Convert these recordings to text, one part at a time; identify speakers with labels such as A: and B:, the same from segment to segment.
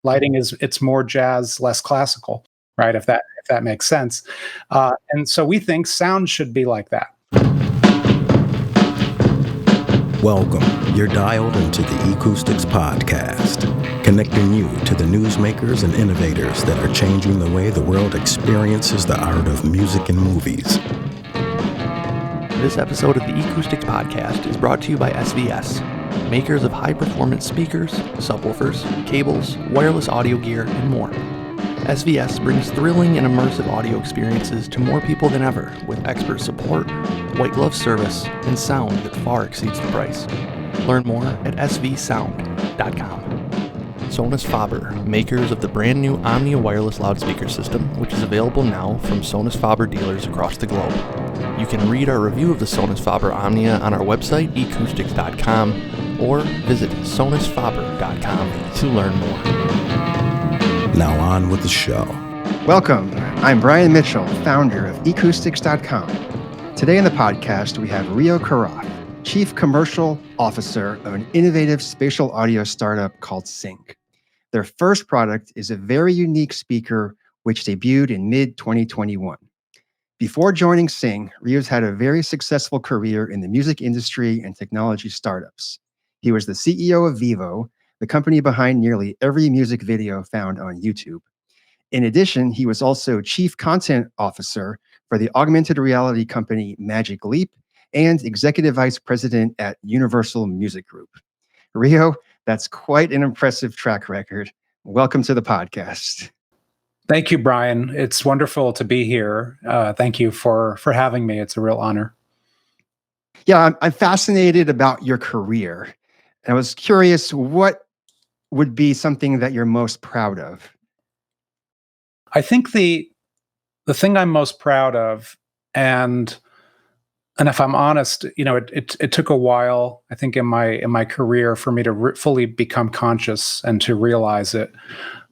A: Lighting it's more jazz, less classical, right? If that makes sense. And so we think sound should be like that.
B: Welcome. You're dialed into the Acoustics Podcast, connecting you to the newsmakers and innovators that are changing the way the world experiences the art of music and movies.
C: This episode of the Acoustics Podcast is brought to you by SVS, makers of high-performance speakers, subwoofers, cables, wireless audio gear, and more. SVS brings thrilling and immersive audio experiences to more people than ever with expert support, white glove service, and sound that far exceeds the price. Learn more at svsound.com. Sonus Faber, makers of the brand new Omnia wireless loudspeaker system, which is available now from Sonus Faber dealers across the globe. You can read our review of the Sonus Faber Omnia on our website, ecoustics.com, or visit sonusfaber.com to learn more.
B: Now on with the show.
D: Welcome. I'm Brian Mitchell, founder of ecoustics.com. Today in the podcast, we have Rio Caraeff, Chief Commercial Officer of an innovative spatial audio startup called Syng. Their first product is a very unique speaker which debuted in mid-2021. Before joining Syng, Rio's had a very successful career in the music industry and technology startups. He was the CEO of Vivo, the company behind nearly every music video found on YouTube. In addition, he was also Chief Content Officer for the augmented reality company Magic Leap and Executive Vice President at Universal Music Group. Rio, that's quite an impressive track record. Welcome to the podcast.
A: Thank you, Brian. It's wonderful to be here. Thank you for having me. It's a real honor.
D: Yeah, I'm fascinated about your career. And I was curious, what would be something that you're most proud of?
A: I think the thing I'm most proud of, and if I'm honest, it took a while, I think, in my career for me to fully become conscious and to realize it.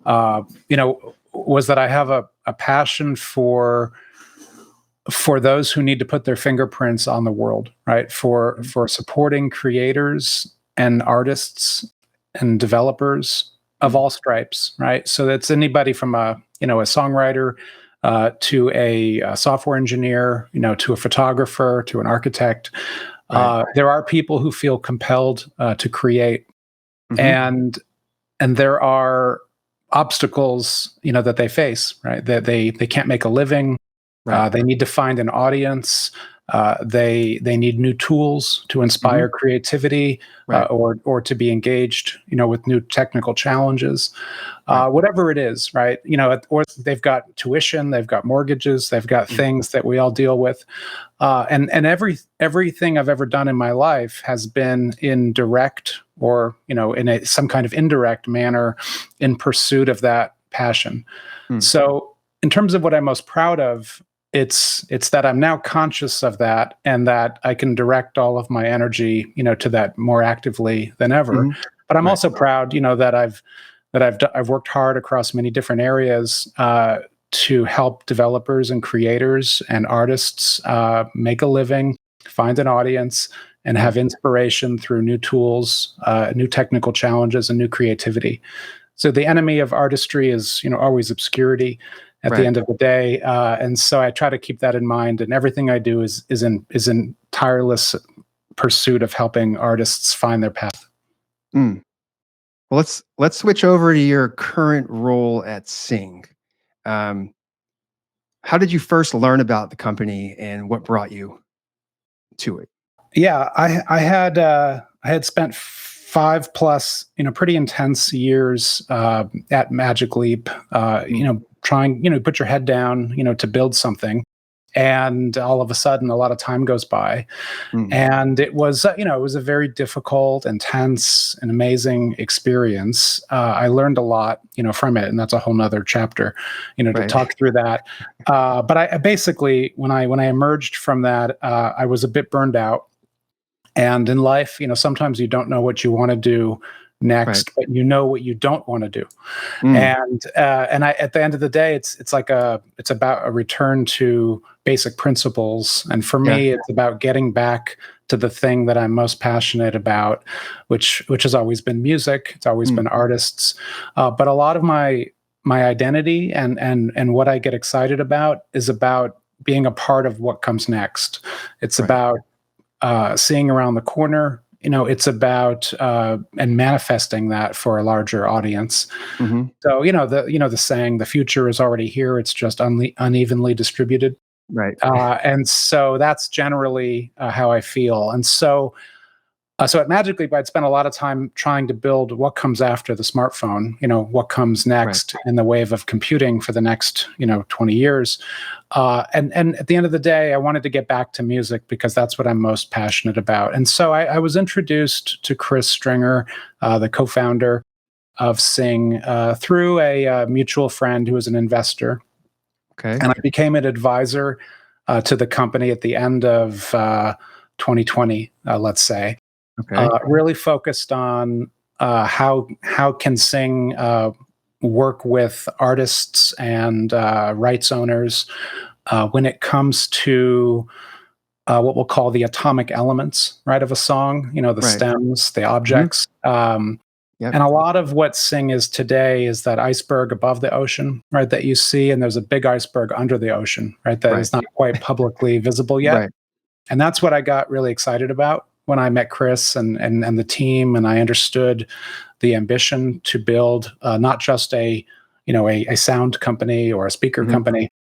A: Was that I have a passion for those who need to put their fingerprints on the world, right? For supporting creators and artists and developers of all stripes, right? So that's anybody from a songwriter to a software engineer, to a photographer, to an architect. Right. There are people who feel compelled to create, and there are obstacles, that they face, right? That they can't make a living. Right. They need to find an audience. They need new tools to inspire creativity, right. or to be engaged, with new technical challenges, right. Whatever it is, right? Or they've got tuition, they've got mortgages, they've got things that we all deal with, and everything I've ever done in my life has been in direct or in some kind of indirect manner in pursuit of that passion. So, in terms of what I'm most proud of, it's that I'm now conscious of that, and that I can direct all of my energy, to that more actively than ever. But I'm also proud, that I've worked hard across many different areas to help developers and creators and artists make a living, find an audience, and have inspiration through new tools, new technical challenges, and new creativity. So the enemy of artistry is, always obscurity at the end of the day, and so I try to keep that in mind. And everything I do is in tireless pursuit of helping artists find their path.
D: Well, let's switch over to your current role at Syng. How did you first learn about the company, and what brought you to it?
A: Yeah, I had spent 5+ pretty intense years at Magic Leap, trying, put your head down, to build something. And all of a sudden, a lot of time goes by. And it was, it was a very difficult, intense, and amazing experience. I learned a lot, from it. And that's a whole nother chapter, to talk through that. But I basically, when I emerged from that, I was a bit burned out. And in life, sometimes you don't know what you want to do next, but you know what you don't want to do. And I, at the end of the day, it's about a return to basic principles. And for me, it's about getting back to the thing that I'm most passionate about, which has always been music. It's always been artists. But a lot of my identity and what I get excited about is about being a part of what comes next. It's about seeing around the corner. It's about and manifesting that for a larger audience. So the saying, the future is already here. It's just unevenly distributed.
D: Right.
A: And so that's generally how I feel. And so at Magically, I'd spent a lot of time trying to build what comes after the smartphone, what comes next in the wave of computing for the next, 20 years. And at the end of the day, I wanted to get back to music because that's what I'm most passionate about. And so I was introduced to Chris Stringer, the co-founder of Syng, through a mutual friend who was an investor.
D: Okay.
A: And I became an advisor to the company at the end of 2020, let's say.
D: Okay.
A: Really focused on how can Syng work with artists and rights owners when it comes to what we'll call the atomic elements, right, of a song. The stems, the objects. And a lot of what Syng is today is that iceberg above the ocean, right, that you see, and there's a big iceberg under the ocean, right, that is not quite publicly visible yet.
D: Right.
A: And that's what I got really excited about when I met Chris and the team, and I understood the ambition to build not just a sound company or a speaker company,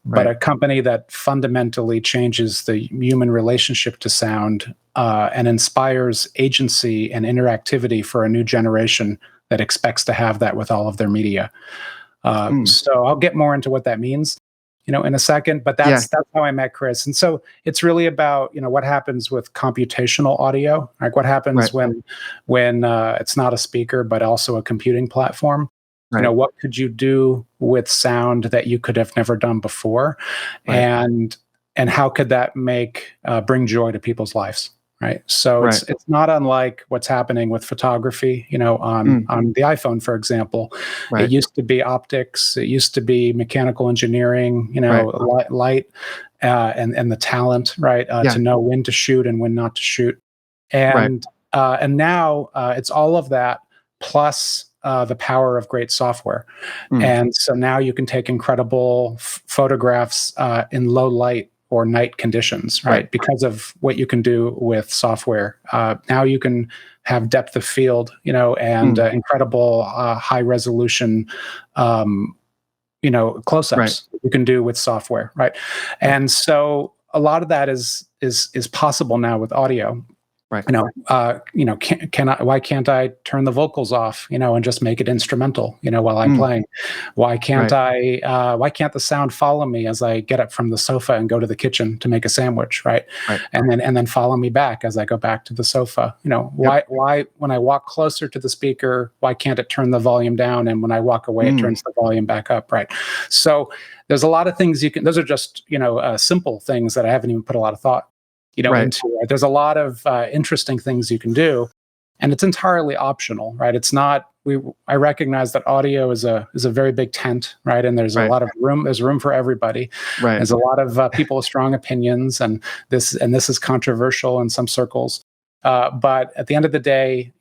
A: but a company that fundamentally changes the human relationship to sound and inspires agency and interactivity for a new generation that expects to have that with all of their media. So I'll get more into what that means, in a second, but that's how I met Chris. And so it's really about, what happens with computational audio, like what happens when it's not a speaker, but also a computing platform. What could you do with sound that you could have never done before? And how could that bring joy to people's lives? Right. So it's not unlike what's happening with photography, on the iPhone, for example. It used to be optics. It used to be mechanical engineering, light and the talent, to know when to shoot and when not to shoot. And now it's all of that plus the power of great software. And so now you can take incredible photographs in low light or night conditions, right? Because of what you can do with software. Now you can have depth of field, and incredible high resolution, close-ups you can do with software, right? And so a lot of that is possible now with audio. Right. Why can't I turn the vocals off, and just make it instrumental, while I'm playing? Why can't why can't the sound follow me as I get up from the sofa and go to the kitchen to make a sandwich, right? And then follow me back as I go back to the sofa? Why when I walk closer to the speaker, why can't it turn the volume down? And when I walk away, it turns the volume back up, right? So there's a lot of things those are just, simple things that I haven't even put a lot of thought into. There's a lot of interesting things you can do, and it's entirely optional, right? It's not. I recognize that audio is a very big tent, right? And there's a lot of room. There's room for everybody. Right. There's a lot of people with strong opinions, and this is controversial in some circles. But at the end of the day,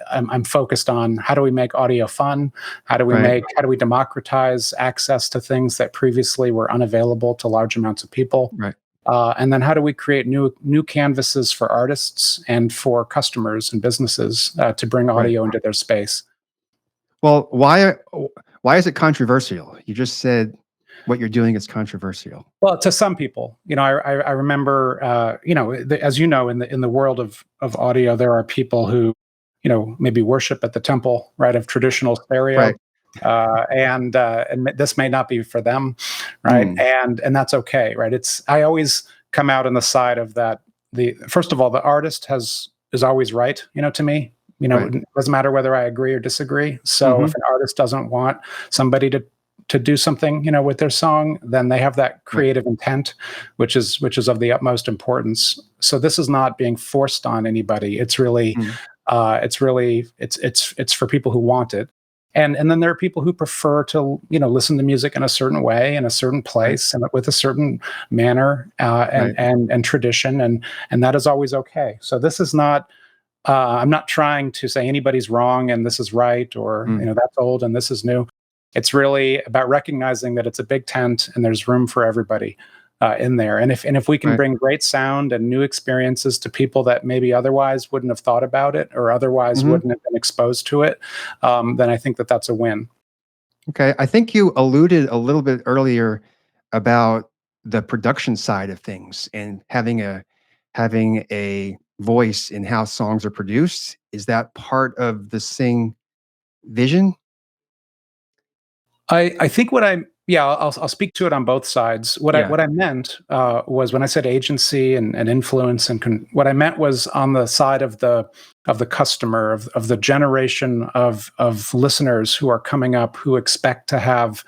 A: I'm focused on how do we make audio fun? How do we democratize access to things that previously were unavailable to large amounts of people? Right. And then how do we create new canvases for artists and for customers and businesses to bring audio into their space?
D: Well, why is it controversial? You just said what you're doing is controversial.
A: Well, to some people, I remember, as in the world of audio, there are people who, maybe worship at the temple, right, of traditional stereo. Right. And this may not be for them, right? And that's okay, right? I always come out on the side of that. First of all, the artist is always right, to me. It doesn't matter whether I agree or disagree. So if an artist doesn't want somebody to do something, with their song, then they have that creative intent, which is of the utmost importance. So this is not being forced on anybody. It's really It's really it's for people who want it. And then there are people who prefer to listen to music in a certain way, in a certain place, and with a certain manner and tradition, and that is always okay. So this is not. I'm not trying to say anybody's wrong and this is right, or that's old and this is new. It's really about recognizing that it's a big tent and there's room for everybody in there. And if we can bring great sound and new experiences to people that maybe otherwise wouldn't have thought about it or otherwise wouldn't have been exposed to it, then I think that that's a win.
D: Okay, I think you alluded a little bit earlier about the production side of things and having a voice in how songs are produced. Is that part of the Syng vision?
A: I think I'll speak to it on both sides. What I meant was when I said agency and influence what I meant was on the side of the customer, of the generation of listeners who are coming up, who expect to have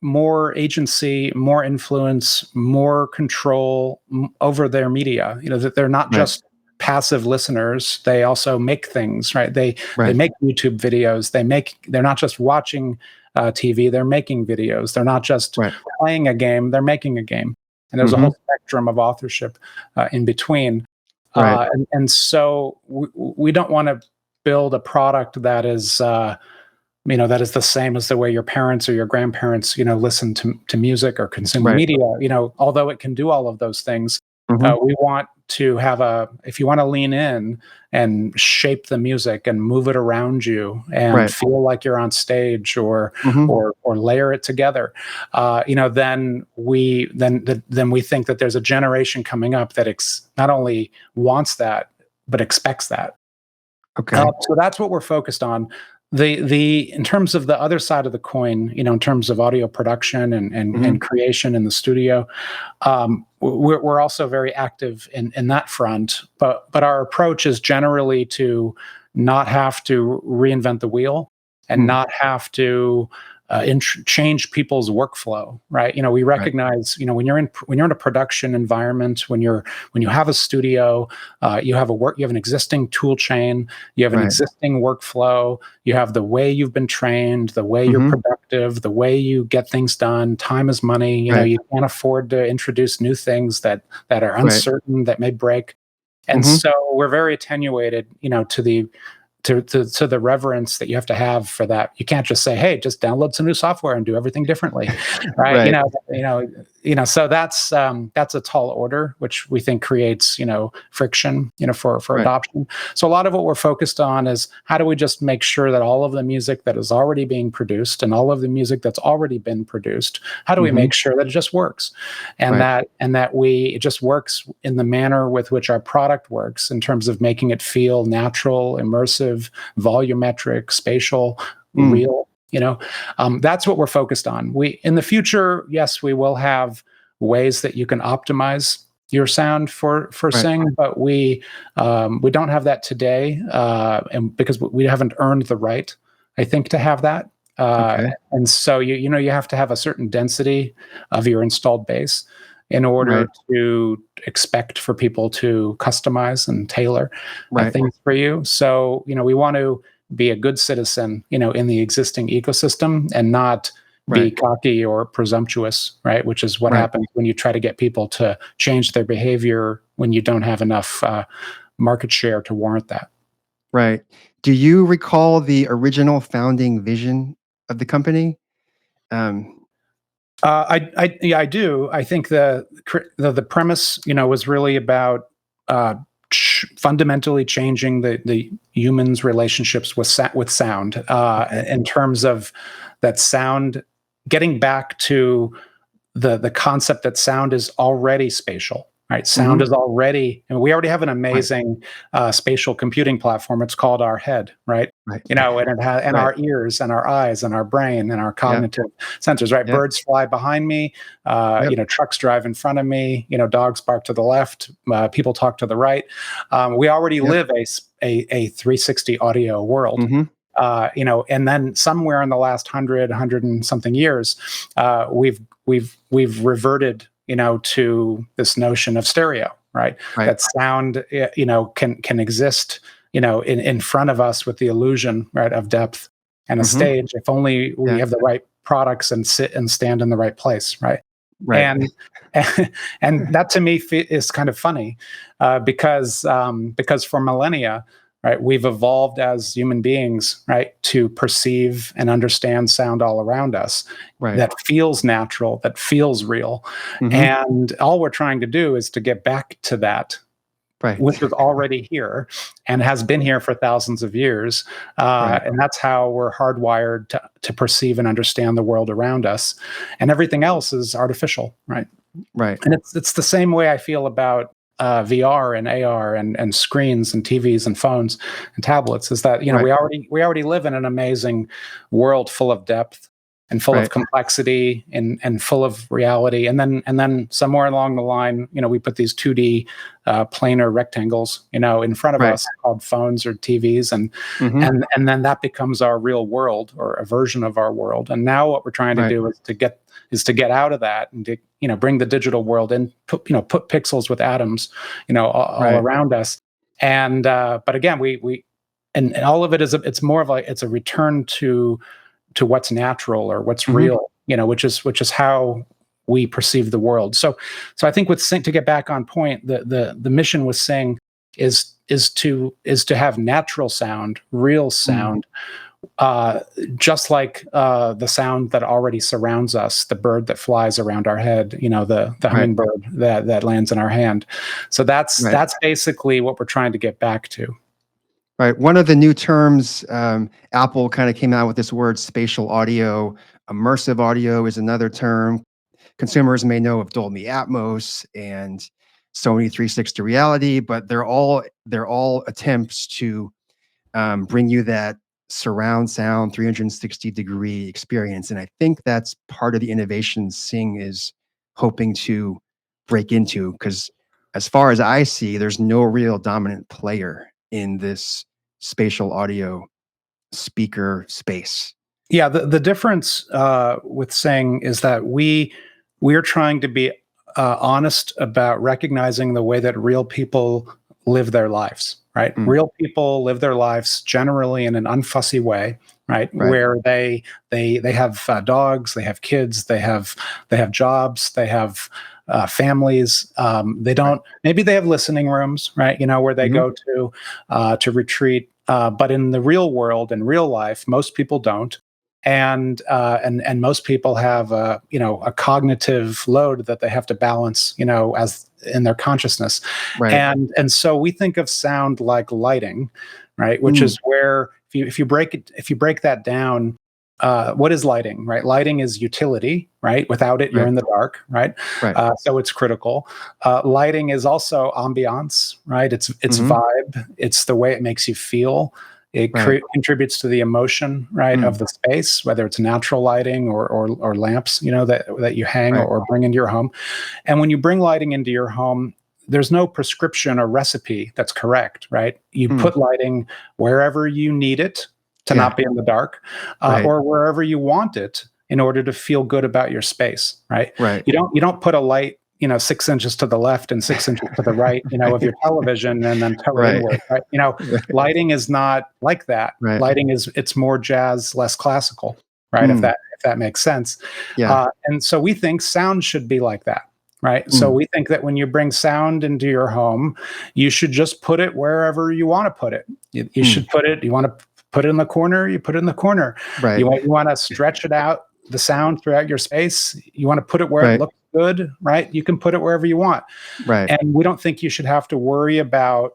A: more agency, more influence, more control over their media. That they're not just passive listeners. They also make things, right? They make YouTube videos. They're not just watching TV. They're making videos. They're not just playing a game. They're making a game. And there's a whole spectrum of authorship in between. And so we don't want to build a product that is that is the same as the way your parents or your grandparents listen to music or consume media. Although it can do all of those things, we want to have if you want to lean in and shape the music and move it around you and feel like you're on stage or layer it together, then we think that there's a generation coming up that not only wants that but expects that.
D: Okay.
A: So that's what we're focused on. In terms of the other side of the coin, in terms of audio production and creation in the studio, we're also very active in that front. But our approach is generally to not have to reinvent the wheel and not have to change people's workflow, right? We recognize, when you're in a production environment, when you have a studio, you have an existing tool chain, you have an existing workflow, you have the way you've been trained, the way you're productive, the way you get things done. Time is money. You can't afford to introduce new things that are uncertain, that may break. And so we're very attenuated, to the reverence that you have to have for that. You can't just say, "Hey, just download some new software and do everything differently," right? So that's a tall order, which we think creates friction, for adoption. So a lot of what we're focused on is how do we just make sure that all of the music that is already being produced and all of the music that's already been produced, how do we make sure that it just works, and that it just works in the manner with which our product works in terms of making it feel natural, immersive, volumetric, spatial, real. That's what we're focused on. In the future, yes, we will have ways that you can optimize your sound for Syng, but we don't have that today, and because we haven't earned the right, I think, to have that. And so you have to have a certain density of your installed base in order to expect for people to customize and tailor things for you. So, we want to be a good citizen, in the existing ecosystem and not be cocky or presumptuous, right? Which is what happens when you try to get people to change their behavior when you don't have enough market share to warrant that.
D: Right. Do you recall the original founding vision of the company?
A: I do. I think the premise, was really about fundamentally changing the humans' relationships with sound, in terms of that sound, getting back to the concept that sound is already spatial. Right, sound is already, and we already have an amazing spatial computing platform. It's called our head, right? And it has, and our ears, and our eyes, and our brain, and our cognitive sensors. Right, birds fly behind me. Trucks drive in front of me. Dogs bark to the left. People talk to the right. We already live a 360 audio world. And then somewhere in the last 100 and something years, we've reverted to this notion of stereo, right?
D: Right.
A: That sound, can exist, in front of us with the illusion, right, of depth and a stage, if only we have the right products and sit and stand in the right place, right?
D: Right.
A: And that to me is kind of funny, because for millennia, right, we've evolved as human beings, right, to perceive and understand sound all around us,
D: Right.
A: that feels natural, that feels real,
D: Mhm.
A: and all we're trying to do is to get back to that,
D: Right.
A: which was already here and has been here for thousands of years. And that's how we're hardwired to perceive and understand the world around us. And everything else is artificial, right?
D: Right.
A: And it's the same way I feel about VR and AR and screens and TVs and phones and tablets, is that, we already live in an amazing world full of depth and full of complexity and full of reality. And then somewhere along the line, we put these 2D planar rectangles, in front of us, called phones or TVs, and then that becomes our real world, or a version of our world. And now what we're trying to do is to get out of that and to bring the digital world in, put pixels with atoms, all around us. And but again, we and all of it it's more of like, it's a return to what's natural or what's real, which is how we perceive the world. So I think with Syng, to get back on point, the mission with Syng is to have natural sound, real sound, just like the sound that already surrounds us, the bird that flies around our head, the hummingbird that lands in our hand. So that's basically what we're trying to get back to.
D: Right. One of the new terms, Apple kind of came out with this word, spatial audio. Immersive audio is another term. Consumers may know of Dolby Atmos and Sony 360 reality, but they're all attempts to bring you that surround sound 360-degree experience. And I think that's part of the innovation Syng is hoping to break into, because as far as I see, there's no real dominant player in this spatial audio speaker space.
A: Yeah, the difference with Syng is that we're trying to be honest about recognizing the way that real people live their lives, right? Real people live their lives generally in an unfussy way, right? Where they have dogs, they have kids, they have jobs, they have families. They don't. Maybe they have listening rooms, right? Where they go to retreat. But in the real world, in real life, most people don't. And most people have a cognitive load that they have to balance, as in their consciousness. And so we think of sound like lighting, right? Which is where, if you break that down, what is lighting, right? Lighting is utility, right? Without it, you're in the dark, right? So it's critical. Lighting is also ambiance, right? It's vibe. It's the way it makes you feel. It contributes to the emotion, right, of the space, whether it's natural lighting or lamps, that you hang or bring into your home. And when you bring lighting into your home, there's no prescription or recipe that's correct, right? You put lighting wherever you need it to not be in the dark, or wherever you want it in order to feel good about your space, right? You don't put a light 6 inches to the left and 6 inches to the right, of your television, and then tell it inward, right? Lighting is not like that. Lighting it's more jazz, less classical, right? If that makes sense. And so we think sound should be like that, right? So we think that when you bring sound into your home, you should just put it wherever you want to put it. You should put it. You want to put it in the corner, you put it in the corner. You want to stretch it out, the sound throughout your space. You want to put it where it looks good, right? You can put it wherever you want. And we don't think you should have to worry about,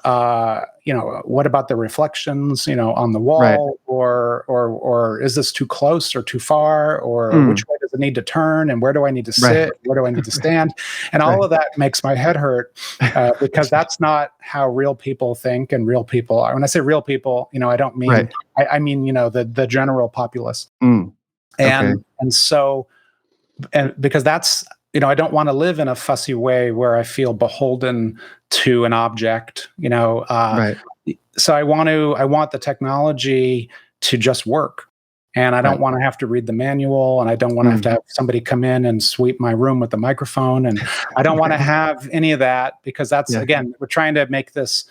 A: what about the reflections, on the wall, or is this too close or too far, or which way does it need to turn, and where do I need to sit, where do I need to stand, and all of that makes my head hurt, because that's not how real people think and real people are. When I say real people, I don't mean I mean the general populace, and so. And because that's, I don't want to live in a fussy way where I feel beholden to an object, So I want the technology to just work. and I don't want to have to read the manual, and I don't want to have somebody come in and sweep my room with the microphone, and I don't want to have any of that, because that's, again, we're trying to make this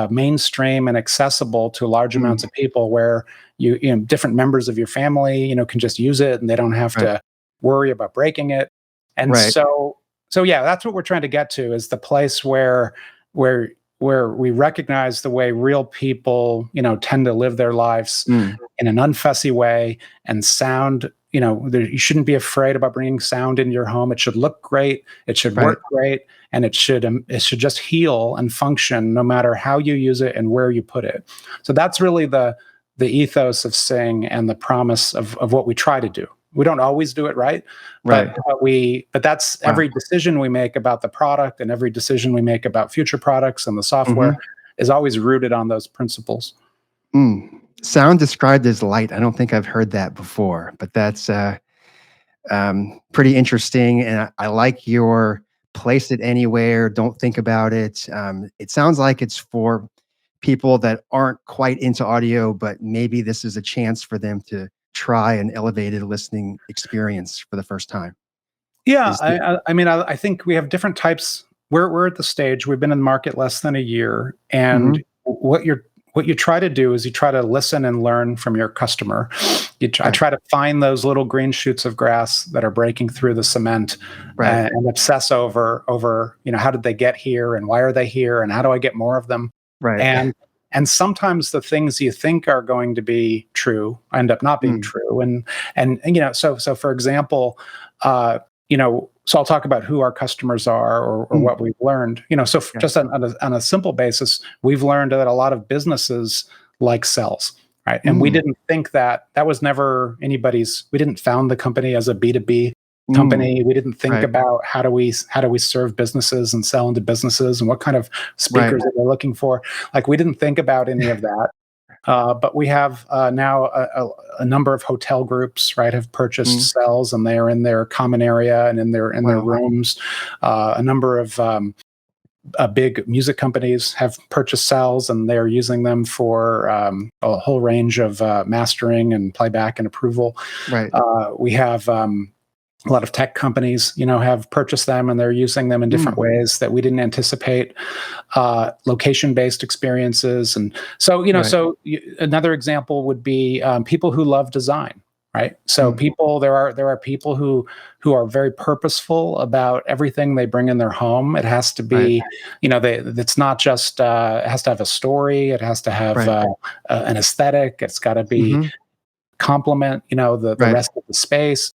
A: mainstream and accessible to large amounts of people, where you know, different members of your family, you know, can just use it and they don't have to worry about breaking it. And so yeah, that's what we're trying to get to, is the place where we recognize the way real people, you know, tend to live their lives in an unfussy way, and sound, you know, you shouldn't be afraid about bringing sound into your home. It should look great. It should work great. And it should just heal and function no matter how you use it and where you put it. So that's really the ethos of Syng, and the promise of what we try to do. We don't always do it right, but that's every decision we make about the product, and every decision we make about future products and the software is always rooted on those principles.
D: Sound described as light. I don't think I've heard that before, but that's pretty interesting. And I like your place it anywhere, don't think about it. It sounds like it's for people that aren't quite into audio, but maybe this is a chance for them to try an elevated listening experience for the first time.
A: Yeah, I mean, I think we have different types. We're at the stage, we've been in the market less than a year, and what you try to do is you try to listen and learn from your customer. I try to find those little green shoots of grass that are breaking through the cement, and obsess over, you know, how did they get here, and why are they here, and how do I get more of them? And sometimes the things you think are going to be true end up not being true. And you know, so for example, you know, so I'll talk about who our customers are, or what we've learned. You know, so just on a simple basis, we've learned that a lot of businesses like cells, right? And we didn't think that was never anybody's. We didn't found the company as a B2B company. We didn't think about how do we serve businesses and sell into businesses, and what kind of speakers that they're looking for. Like, we didn't think about any of that. But we have now a number of hotel groups, right, have purchased cells, and they are in their common area and in their rooms. A number of big music companies have purchased cells, and they're using them for a whole range of mastering and playback and approval. We have a lot of tech companies, you know, have purchased them, and they're using them in different ways that we didn't anticipate. Location-based experiences, and so, you know, another example would be people who love design, right? So there are people who are very purposeful about everything they bring in their home. It has to be, you know, it's not just it has to have a story. It has to have an aesthetic. It's got to be complement, you know, the rest of the space.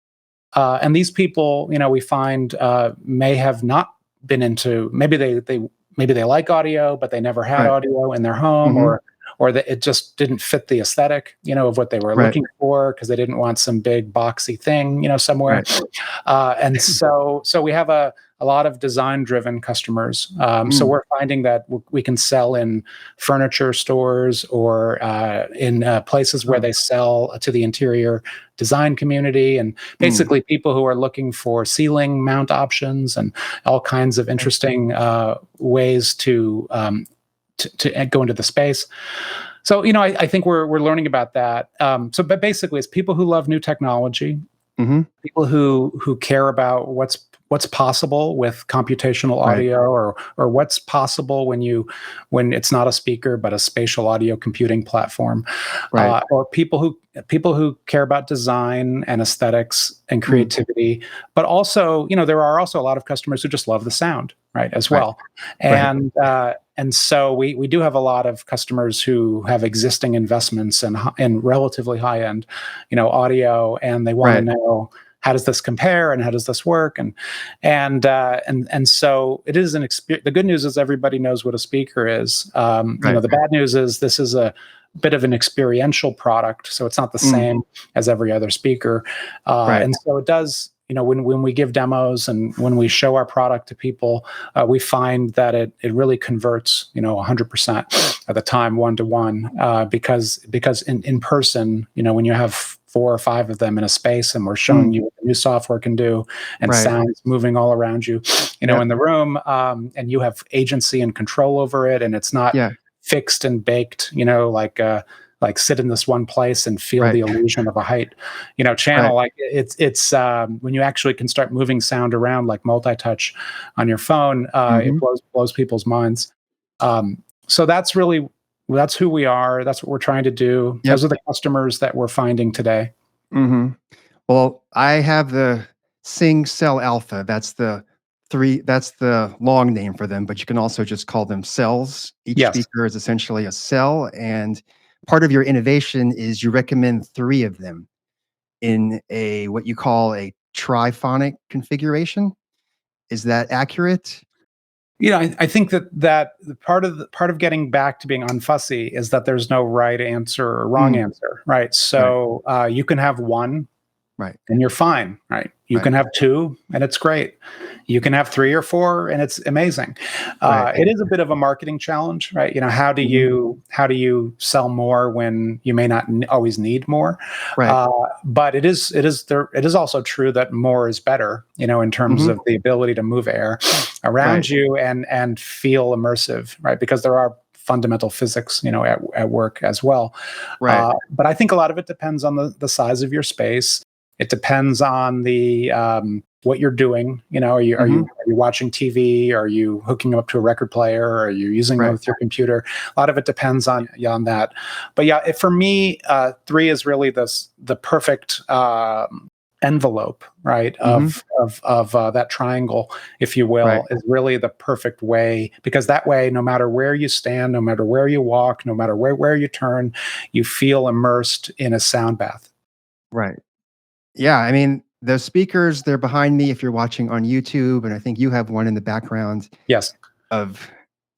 A: And these people, you know, we find may have not been into, maybe they like audio, but they never had audio in their home, or that it just didn't fit the aesthetic, you know, of what they were looking for, because they didn't want some big boxy thing, you know, somewhere. And so we have a lot of design-driven customers. So we're finding that we can sell in furniture stores, or in places where they sell to the interior design community, and basically people who are looking for ceiling mount options and all kinds of interesting ways to go into the space. So, you know, I think we're learning about that. But basically, it's people who love new technology, people who care about what's possible with computational audio, or what's possible when it's not a speaker but a spatial audio computing platform, or people who care about design and aesthetics and creativity. But also, you know, there are also a lot of customers who just love the sound, right, as well. And so we do have a lot of customers who have existing investments in relatively high end, you know, audio, and they want to know, how does this compare, and how does this work? And so it is an experience. The good news is everybody knows what a speaker is. You know, the bad news is this is a bit of an experiential product, so it's not the same as every other speaker. And so it does, you know, when we give demos and when we show our product to people, we find that it really converts, you know, 100% of the time, 1-to-1, because in person, you know, when you have 4 or 5 of them in a space, and we're showing you what the new software can do, and sounds moving all around you, you know, in the room, and you have agency and control over it, and it's not fixed and baked, you know, like like sit in this one place and feel
D: Right.
A: the illusion of a height, channel. Like it's when you actually can start moving sound around like multi-touch on your phone, it blows people's minds. So that's who we are. That's what we're trying to do.
D: Yep.
A: Those are the customers that we're finding today.
D: Well, I have the Syng Cell Alpha. That's the long name for them, but you can also just call them cells. Each
A: Yes.
D: speaker is essentially a cell, and part of your innovation is you recommend 3 of them in what you call a triphonic configuration. Is that accurate?
A: I think that the part of getting back to being unfussy is that there's no right answer or wrong answer, right? So you can have one,
D: Right.
A: and you're fine, right? You can have 2, and it's great. You can have 3 or 4, and it's amazing. It is a bit of a marketing challenge, right? How do you sell more when you may not always need more?
D: Right.
A: But it is also true that more is better, in terms of the ability to move air around you and feel immersive, right? Because there are fundamental physics, at work as well.
D: Right.
A: But I think a lot of it depends on the size of your space. It depends on the what you're doing. Are you watching TV? Are you hooking up to a record player? Are you using it with your computer? A lot of it depends on that. But yeah, for me, 3 is really the perfect envelope, right? Of that triangle, if you will, is really the perfect way, because that way, no matter where you stand, no matter where you walk, no matter where you turn, you feel immersed in a sound bath.
D: Right. Yeah, I mean, the speakers, they're behind me if you're watching on YouTube, and I think you have one in the background
A: Yes.
D: of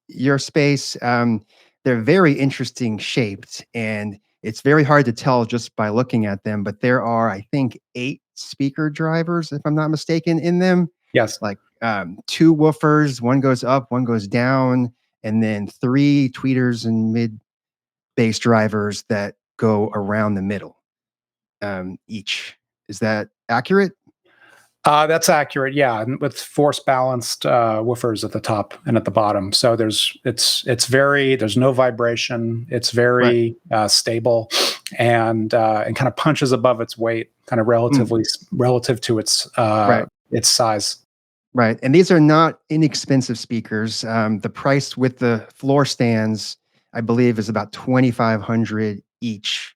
D: your space. They're very interesting shaped, and it's very hard to tell just by looking at them, but there are, I think, 8 speaker drivers, if I'm not mistaken, in them.
A: Yes.
D: Like 2 woofers, one goes up, one goes down, and then 3 tweeters and mid bass drivers that go around the middle each. Is that accurate?
A: That's accurate, yeah, and with force balanced woofers at the top and at the bottom. So there's no vibration. It's very stable, and kind of punches above its weight, kind of relative to its size.
D: Right, and these are not inexpensive speakers. The price with the floor stands, I believe, is about $2,500 each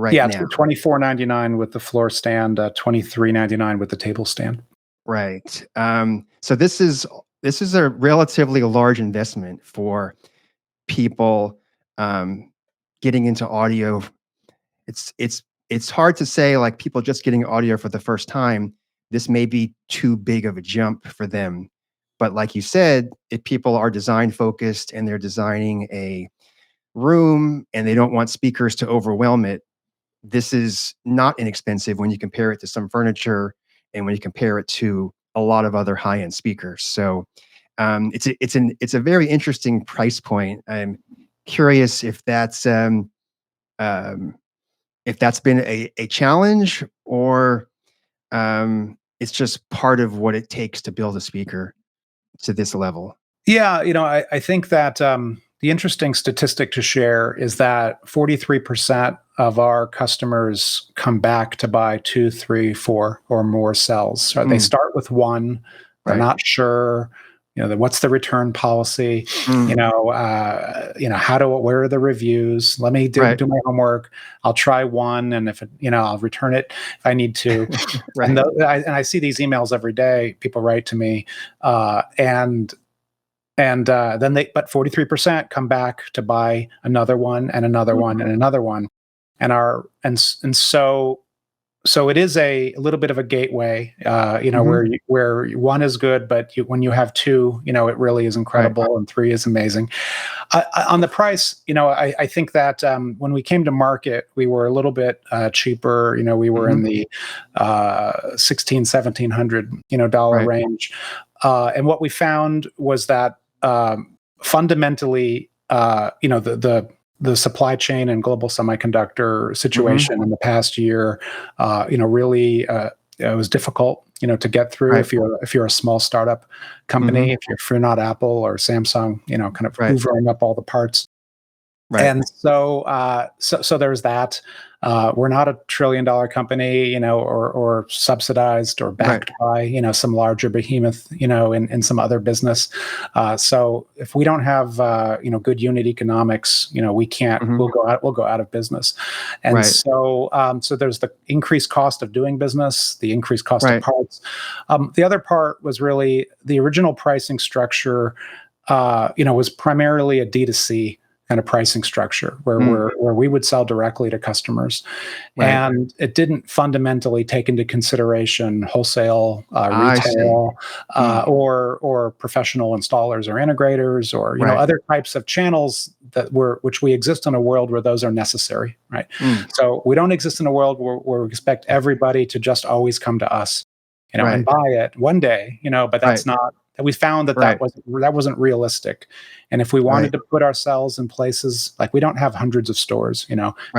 D: now.
A: $24.99 with the floor stand, $23.99 with the table stand.
D: Right. So this is a relatively large investment for people getting into audio. It's hard to say, like, people just getting audio for the first time, this may be too big of a jump for them. But like you said, if people are design focused and they're designing a room and they don't want speakers to overwhelm it, this is not inexpensive when you compare it to some furniture and when you compare it to a lot of other high-end speakers. So it's a very interesting price point. I'm curious if that's been a challenge, or it's just part of what it takes to build a speaker to this level.
A: Yeah, I think that the interesting statistic to share is that 43% of our customers come back to buy 2, 3, 4 or more cells. So they start with 1, they're not sure, what's the return policy, where are the reviews? Let me do my homework. I'll try 1, and if I'll return it if I need to. And I see these emails every day. People write to me, and then but 43% come back to buy another one and another one and another one, so it is a little bit of a gateway, where 1 is good, but when you have 2, it really is incredible, and 3 is amazing. On the price, I think that when we came to market, we were a little bit cheaper. We were in the $1,600-$1,700 dollar range, and what we found was that fundamentally, the supply chain and global semiconductor situation in the past year, really, it was difficult, to get through if you're a small startup company, if you're not Apple or Samsung, kind of hoovering up all the parts.
D: Right.
A: And so there's that. We're not a $1 trillion company, or subsidized or backed by, some larger behemoth, in some other business. So if we don't have, good unit economics, we can't. We'll go out of business. And so there's the increased cost of doing business, the increased cost of parts. The other part was really the original pricing structure. Was primarily a D2C kind of pricing structure where we would sell directly to customers. And it didn't fundamentally take into consideration wholesale, retail, or professional installers or integrators or, other types of channels which we exist in a world where those are necessary, right? So we don't exist in a world where we expect everybody to just always come to us, and buy it one day, but that's not. We found that wasn't realistic. And if we wanted to put ourselves in places, like we don't have hundreds of stores,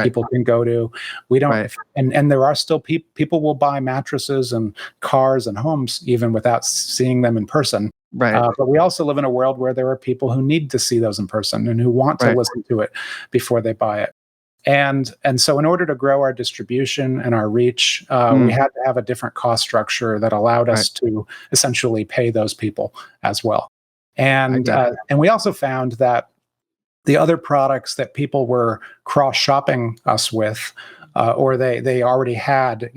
A: people can go to, we don't, and there are still people will buy mattresses and cars and homes even without seeing them in person. But we also live in a world where there are people who need to see those in person and who want to listen to it before they buy it. And so in order to grow our distribution and our reach, we had to have a different cost structure that allowed us to essentially pay those people as well. And we also found that the other products that people were cross-shopping us with, or they already had,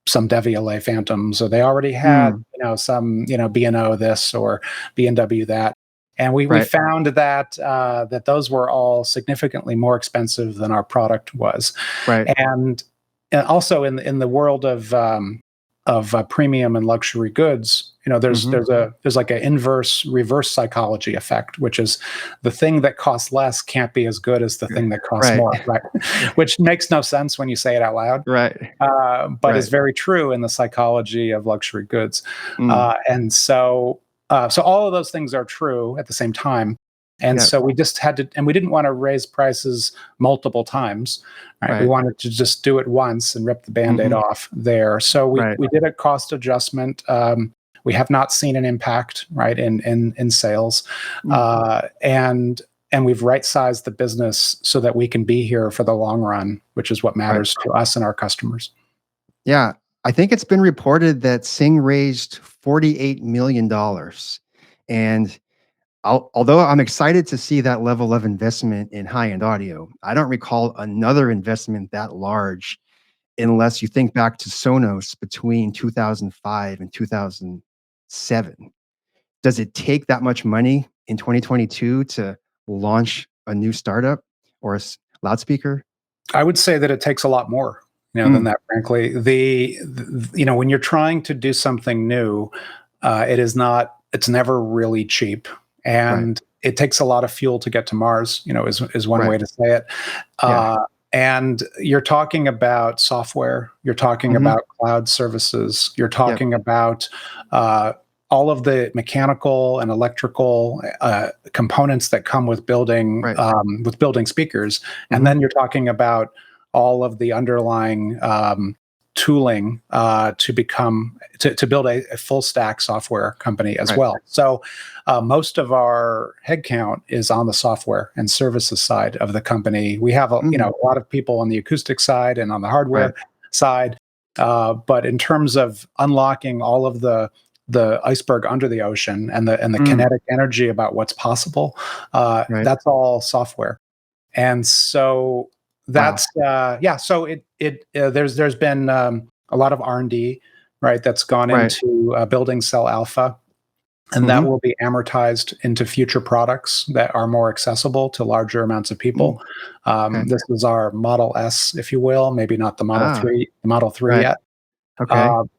A: some Devialet Phantoms, or they already had, some, B&O this or B&W that. And we found that those were all significantly more expensive than our product was. And also in the world of premium and luxury goods, there's like an reverse psychology effect, which is the thing that costs less can't be as good as the thing that costs more, which makes no sense when you say it out loud, but is very true in the psychology of luxury goods. And so all of those things are true at the same time. And so we just had to, and we didn't want to raise prices multiple times. We wanted to just do it once and rip the Band-Aid off there. So we did a cost adjustment. We have not seen an impact, in sales. And we've right-sized the business so that we can be here for the long run, which is what matters to us and our customers.
D: Yeah. I think it's been reported that Syng raised $48 million. And although I'm excited to see that level of investment in high-end audio, I don't recall another investment that large unless you think back to Sonos between 2005 and 2007. Does it take that much money in 2022 to launch a new startup or a loudspeaker?
A: I would say that it takes a lot more, than that, frankly. When you're trying to do something new, it's never really cheap. And it takes a lot of fuel to get to Mars, is one way to say it. And you're talking about software, you're talking about cloud services, you're talking about all of the mechanical and electrical components that come with building speakers. And then you're talking about all of the underlying tooling to build a full stack software company as well. So most of our headcount is on the software and services side of the company. We have a lot of people on the acoustic side and on the hardware side, but in terms of unlocking all of the iceberg under the ocean and the kinetic energy about what's possible, that's all software. And so that's so there's been a lot of R&D that's gone into building Cell Alpha, and that will be amortized into future products that are more accessible to larger amounts of people. This is our Model S, if you will, maybe not the Model 3 yet.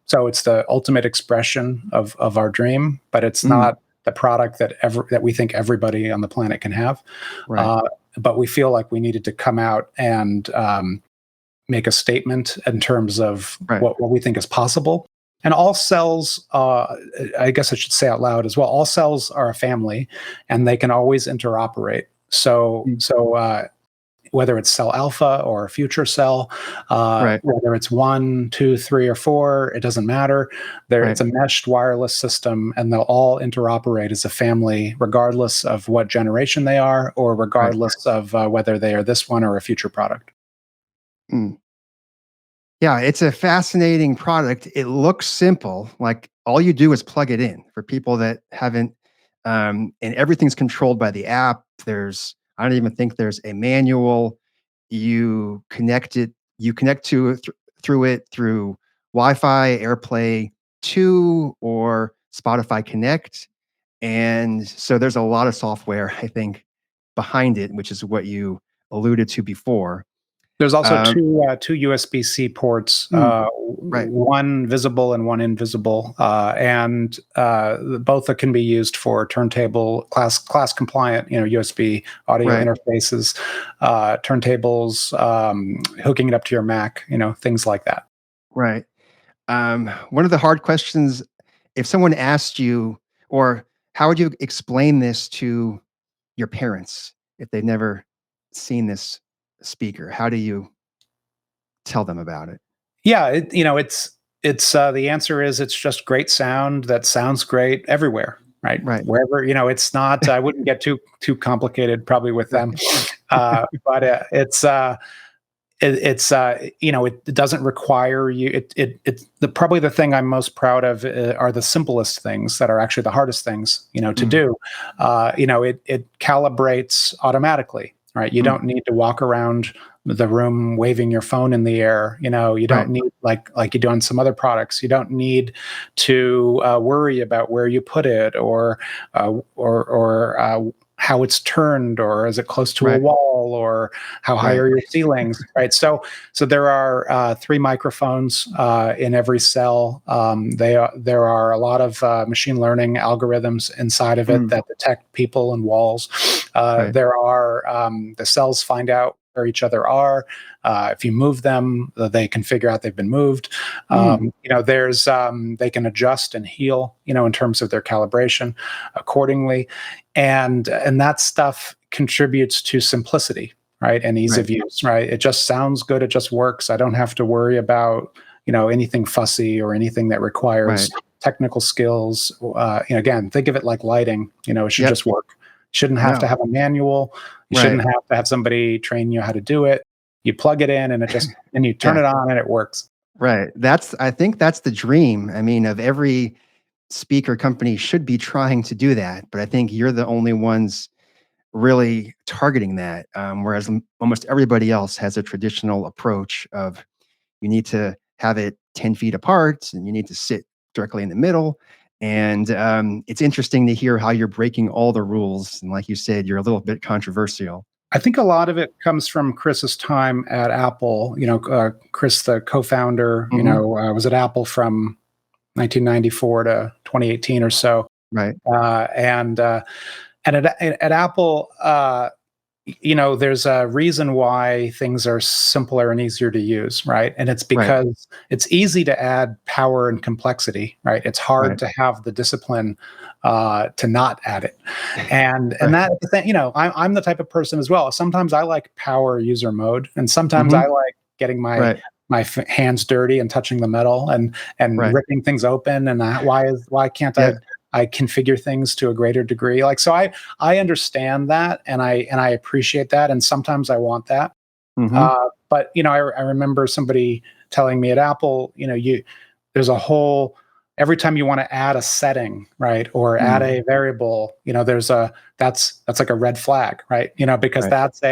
A: So it's the ultimate expression of our dream, but it's not the product that we think everybody on the planet can have. But we feel like we needed to come out and make a statement in terms of what we think is possible. And all cells, I guess I should say out loud as well, all cells are a family and they can always interoperate. So whether it's Cell Alpha or Future Cell, whether it's 1, 2, 3, or 4, it doesn't matter. It's a meshed wireless system, and they'll all interoperate as a family, regardless of what generation they are, or regardless of whether they are this one or a future product.
D: Mm. Yeah, it's a fascinating product. It looks simple, like all you do is plug it in. For people that haven't, and everything's controlled by the app. I don't even think there's a manual. You connect through it through Wi-Fi, AirPlay 2, or Spotify Connect. And so there's a lot of software, I think, behind it, which is what you alluded to before.
A: There's also two USB-C ports, one visible and one invisible, and both can be used for turntable class compliant, USB audio interfaces, turntables, hooking it up to your Mac, things like that.
D: Right. One of the hard questions, if someone asked you, or how would you explain this to your parents if they've never seen this speaker? How do you tell them about it?
A: Yeah, it's the answer is it's just great sound that sounds great everywhere, right? Wherever, it's not. I wouldn't get too complicated probably with them, but it doesn't require you. Probably the thing I'm most proud of are the simplest things that are actually the hardest things, to do. It calibrates automatically, right? You don't need to walk around the room waving your phone in the air. You don't need like you do on some other products. You don't need to worry about where you put it or how it's turned, or is it close to a wall, or how high are your ceilings, right? So there are 3 microphones in every cell. There are a lot of machine learning algorithms inside of it that detect people and walls. There are the cells find out where each other are. If you move them, they can figure out they've been moved. There's they can adjust and heal, in terms of their calibration accordingly, and that stuff contributes to simplicity, right, and ease of use, right? It just sounds good. It just works. I don't have to worry about anything fussy or anything that requires technical skills. Again, think of it like lighting. It should just work. Shouldn't have to have a manual. You shouldn't have to have somebody train you how to do it. You plug it in and and you turn it on and it works.
D: Right. I think that's the dream. I mean, of every speaker company should be trying to do that, but I think you're the only ones really targeting that. Whereas almost everybody else has a traditional approach of you need to have it 10 feet apart and you need to sit directly in the middle. And it's interesting to hear how you're breaking all the rules. And like you said, you're a little bit controversial.
A: I think a lot of it comes from Chris's time at Apple. Chris, the co-founder, was at Apple from 1994 to 2018 or so.
D: Right.
A: And at Apple, there's a reason why things are simpler and easier to use, right? And it's because it's easy to add power and complexity, right? It's hard to have the discipline to not add it. And that, I'm the type of person as well. Sometimes I like power user mode, and sometimes I like getting my hands dirty and touching the metal and ripping things open. And why can't I configure things to a greater degree? So I understand that, and I appreciate that, and sometimes I want that. But I remember somebody telling me at Apple, there's a whole, every time you want to add a setting, right, or add a variable, that's like a red flag, right? Because that's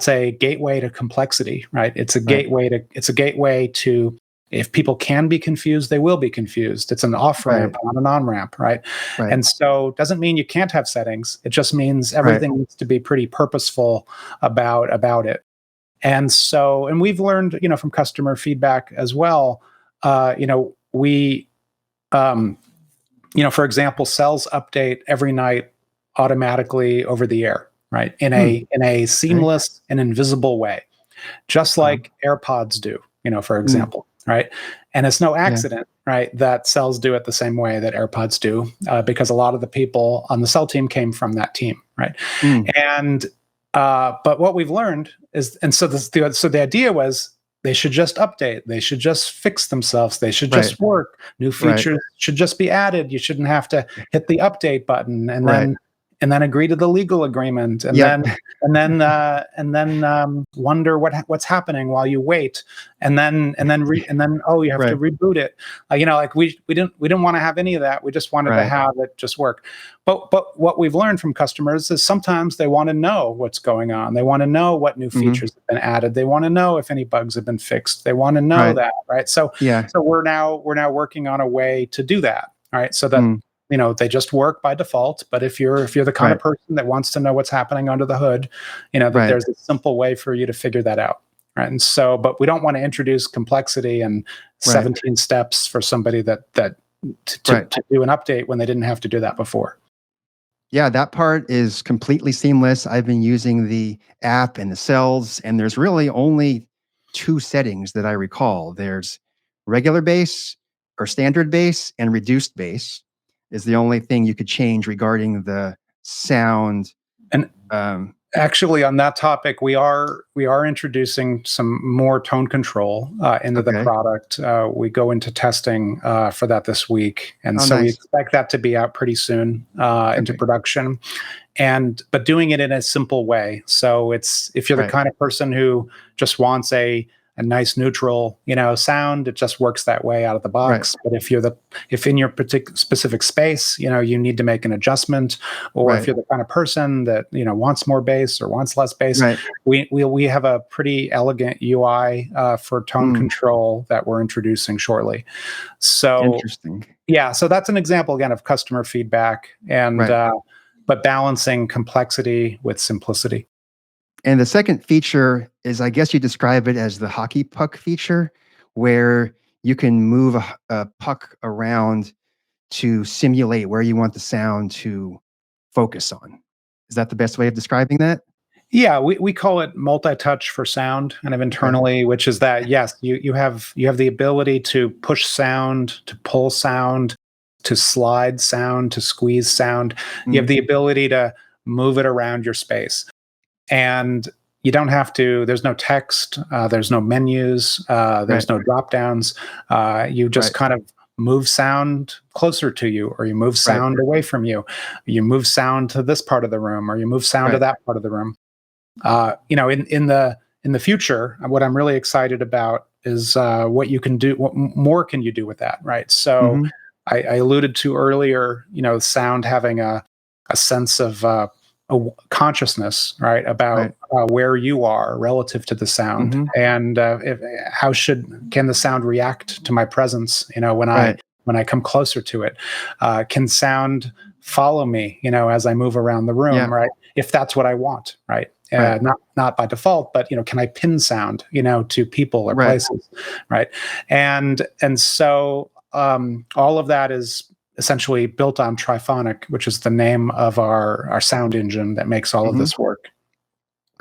A: a gateway to complexity, right? It's a gateway to, if people can be confused, they will be confused. It's an off-ramp, not an on-ramp, right? And so it doesn't mean you can't have settings. It just means everything needs to be pretty purposeful about it. And so, and we've learned, from customer feedback as well, we, for example, cells update every night automatically over the air, right? In a seamless and invisible way, just like AirPods do, for example. Right. And it's no accident, right, that cells do it the same way that AirPods do, because a lot of the people on the cell team came from that team. Right. And But what we've learned is, and so the idea was they should just update, they should just fix themselves, they should just work. New features should just be added. You shouldn't have to hit the update button and then agree to the legal agreement, and then wonder what's happening while you wait, and then you have to reboot it. Like we didn't want to have any of that. We just wanted to have it just work. But what we've learned from customers is sometimes they want to know what's going on. They want to know what new features have been added. They want to know if any bugs have been fixed. They want to know that, right? So we're now working on a way to do that, right? So that they just work by default. But if you're the kind of person that wants to know what's happening under the hood, that there's a simple way for you to figure that out, right? And so, but we don't want to introduce complexity and 17 steps for somebody to do an update when they didn't have to do that before.
D: Yeah, that part is completely seamless. I've been using the app and the cells, and there's really only 2 settings that I recall. There's regular bass or standard bass, and reduced bass is the only thing you could change regarding the sound.
A: And actually, on that topic, we are introducing some more tone control into the product. We go into testing for that this week, and we expect that to be out pretty soon into production. But doing it in a simple way. So if you're the kind of person who just wants a nice neutral, sound, it just works that way out of the box. But if in your particular specific space, you need to make an adjustment, or if you're the kind of person that wants more bass or wants less bass, we have a pretty elegant UI for tone control that we're introducing shortly. So
D: interesting.
A: Yeah, so that's an example again of customer feedback and but balancing complexity with simplicity.
D: And the second feature is, I guess you describe it as the hockey puck feature, where you can move a puck around to simulate where you want the sound to focus on. Is that the best way of describing that?
A: Yeah, we call it multi-touch for sound, kind of internally, which is that, yes, you have the ability to push sound, to pull sound, to slide sound, to squeeze sound. You have the ability to move it around your space. And you don't have to, there's no text, there's no menus, there's no drop downs. You just kind of move sound closer to you, or you move sound away from you. You move sound to this part of the room, or you move sound to that part of the room. In the future, what I'm really excited about is what you can do, what more can you do with that, right? So I alluded to earlier, sound having a sense of a consciousness, right, about where you are relative to the sound, and can the sound react to my presence? When I come closer to it, can sound follow me? As I move around the room, right? If that's what I want, right? Not by default, but can I pin sound, to people or places, right? And so all of that is essentially built on Triphonic, which is the name of our sound engine that makes all of this work.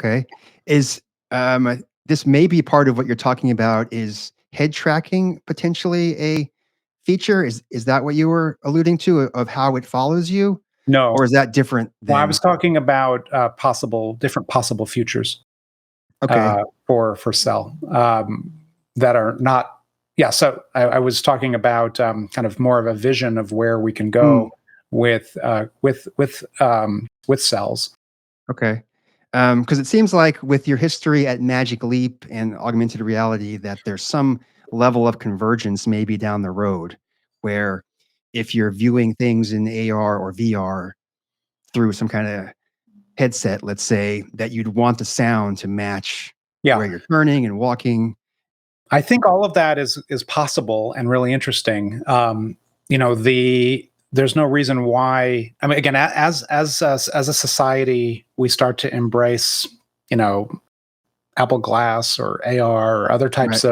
D: Okay. Is this may be part of what you're talking about, is head tracking potentially a feature? Is that what you were alluding to, of how it follows you?
A: No.
D: Or is that different?
A: Well, I was talking about different possible futures for Cell that are not. Yeah, so I was talking about kind of more of a vision of where we can go with cells.
D: Okay, because it seems like with your history at Magic Leap and augmented reality, that there's some level of convergence maybe down the road, where if you're viewing things in AR or VR through some kind of headset, let's say, that you'd want the sound to match where you're turning and walking.
A: I think all of that is possible and really interesting. There's no reason why. I mean, again, as a society, we start to embrace, Apple Glass or AR or other types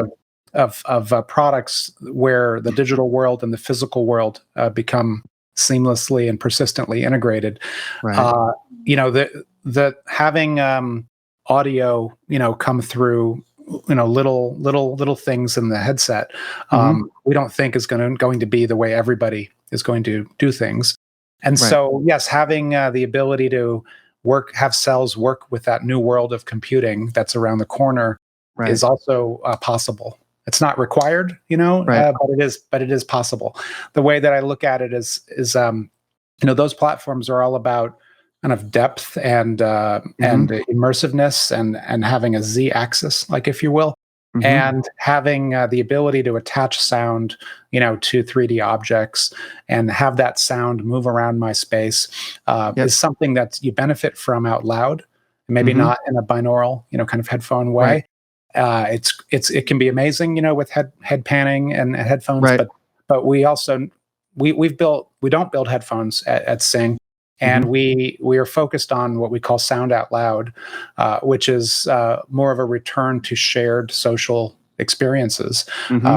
A: of products where the digital world and the physical world become seamlessly and persistently integrated. The having audio, come through, little things in the headset, we don't think is going to be the way everybody is going to do things. And so, yes, having the ability to have cells work with that new world of computing that's around the corner
D: Right.
A: is also possible. It's not required,
D: Right.
A: but it is possible. The way that I look at it is those platforms are all about kind of depth and immersiveness and having a z-axis, like, if you will, and having the ability to attach sound, to 3D objects and have that sound move around my space is something that you benefit from out loud, maybe not in a binaural, kind of headphone way. Right. It can be amazing, with head panning and headphones,
D: right.
A: but we also we don't build headphones at Syng. And we are focused on what we call sound out loud, which is more of a return to shared social experiences,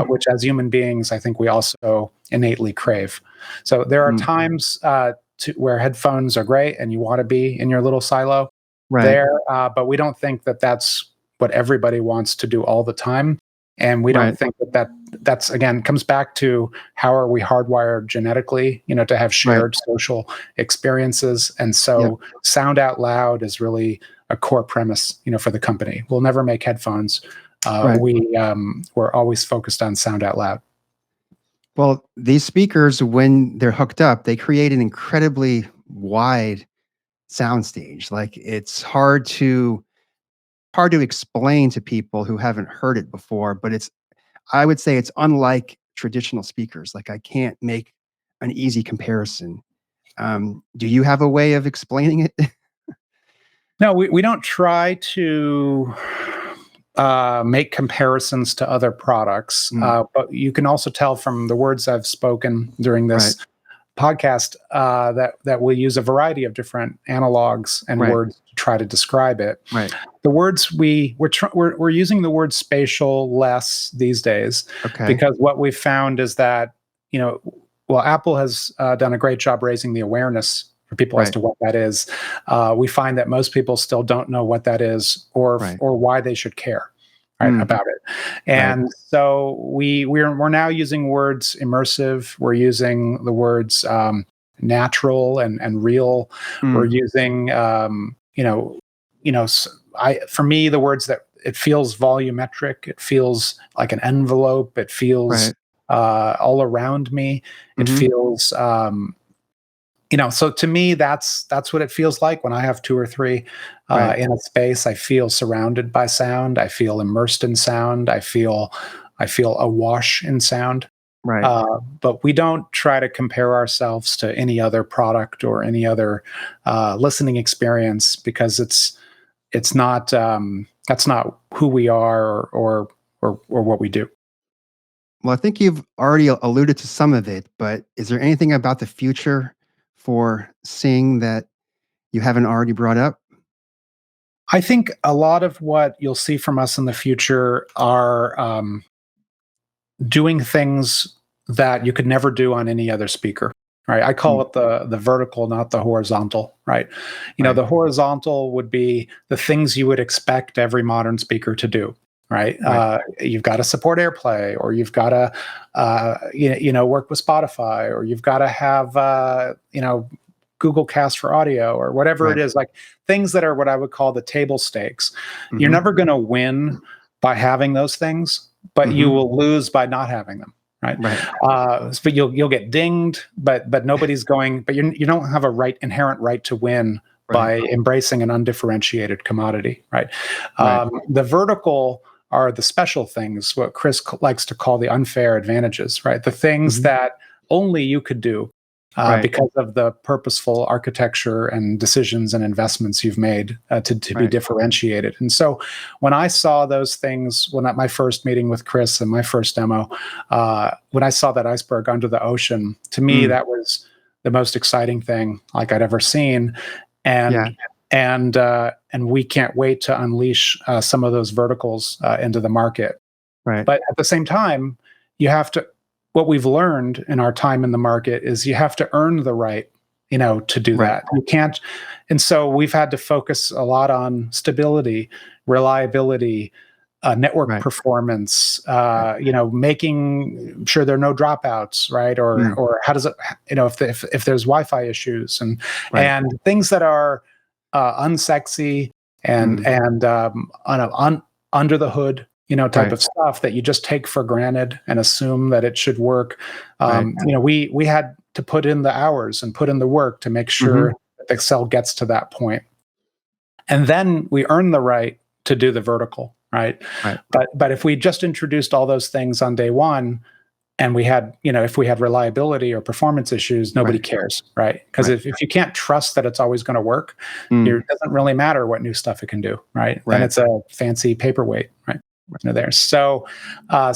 A: which as human beings, I think we also innately crave. So there are times where headphones are great and you want to be in your little silo there, but we don't think that that's what everybody wants to do all the time. And we don't think that's, again, comes back to how are we hardwired genetically, to have shared social experiences. And so sound out loud is really a core premise, for the company. We'll never make headphones. We're always focused on sound out loud.
D: Well, these speakers, when they're hooked up, they create an incredibly wide soundstage. Like, it's hard to explain to people who haven't heard it before, but I would say it's unlike traditional speakers. Like, I can't make an easy comparison. Do you have a way of explaining it?
A: No, we don't try to make comparisons to other products, but you can also tell from the words I've spoken during this podcast that we'll use a variety of different analogs and words to try to describe it.
D: Right.
A: The words we're using the word spatial less these days, because what we've found is that Apple has done a great job raising the awareness for people as to what that is. We find that most people still don't know what that is or why they should care about it. And so we're now using words immersive. We're using the words natural and real. We're using for me, the words that it feels volumetric. It feels like an envelope. It feels all around me. It feels so to me, that's what it feels like when I have two or three in a space. I feel surrounded by sound. I feel immersed in sound. I feel awash in sound. But we don't try to compare ourselves to any other product or any other listening experience, because it's not that's not who we are or what we do.
D: Well, I think you've already alluded to some of it, but is there anything about the future for Syng that you haven't already brought up?
A: I think a lot of what you'll see from us in the future are doing things that you could never do on any other speaker. Right. I call it the vertical, not the horizontal. Right. The horizontal would be the things you would expect every modern speaker to do. Right. You've got to support AirPlay, or you've got to, work with Spotify, or you've got to have, Google Cast for audio, or whatever it is, like things that are what I would call the table stakes. You're never going to win by having those things, but you will lose by not having them. Right. But you'll get dinged, but nobody's going, but you don't have a inherent right to win by embracing an undifferentiated commodity. Right. The vertical are the special things, what Chris likes to call the unfair advantages, right? The things that only you could do because of the purposeful architecture and decisions and investments you've made to be differentiated. And so when I saw those things, when at my first meeting with Chris and my first demo, when I saw that iceberg under the ocean, to me, that was the most exciting thing like I'd ever seen. And we can't wait to unleash some of those verticals into the market. But at the same time, what we've learned in our time in the market is you have to earn the right, to do that. You can't. And so we've had to focus a lot on stability, reliability, network performance, making sure there are no dropouts, right? Or how does it, if there's Wi-Fi issues and things that are unsexy and under the hood, type of stuff that you just take for granted and assume that it should work. We had to put in the hours and put in the work to make sure that the cell gets to that point. And then we earn the right to do the vertical, right? But if we just introduced all those things on day one, and we had, if we had reliability or performance issues, nobody cares, right? Because if you can't trust that it's always going to work, it doesn't really matter what new stuff it can do, right? And it's a fancy paperweight, right? There. So I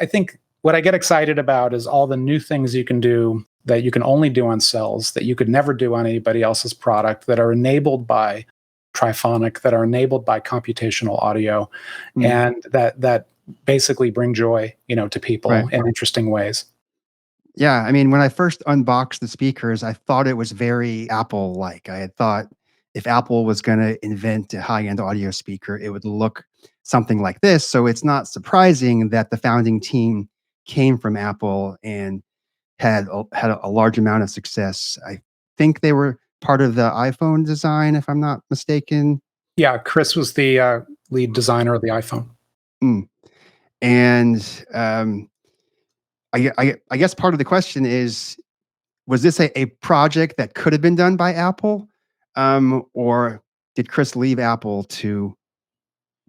A: think what I get excited about is all the new things you can do that you can only do on cells, that you could never do on anybody else's product, that are enabled by Triphonic, that are enabled by computational audio, and that basically bring joy, to people in interesting ways.
D: Yeah, I mean, when I first unboxed the speakers, I thought it was very Apple-like. I had thought if Apple was going to invent a high-end audio speaker, it would look something like this. So it's not surprising that the founding team came from Apple and had a large amount of success. I think they were part of the iPhone design, if I'm not mistaken.
A: Yeah, Chris was the lead designer of the iPhone.
D: And I guess part of the question is, was this a project that could have been done by Apple? Or did Chris leave Apple to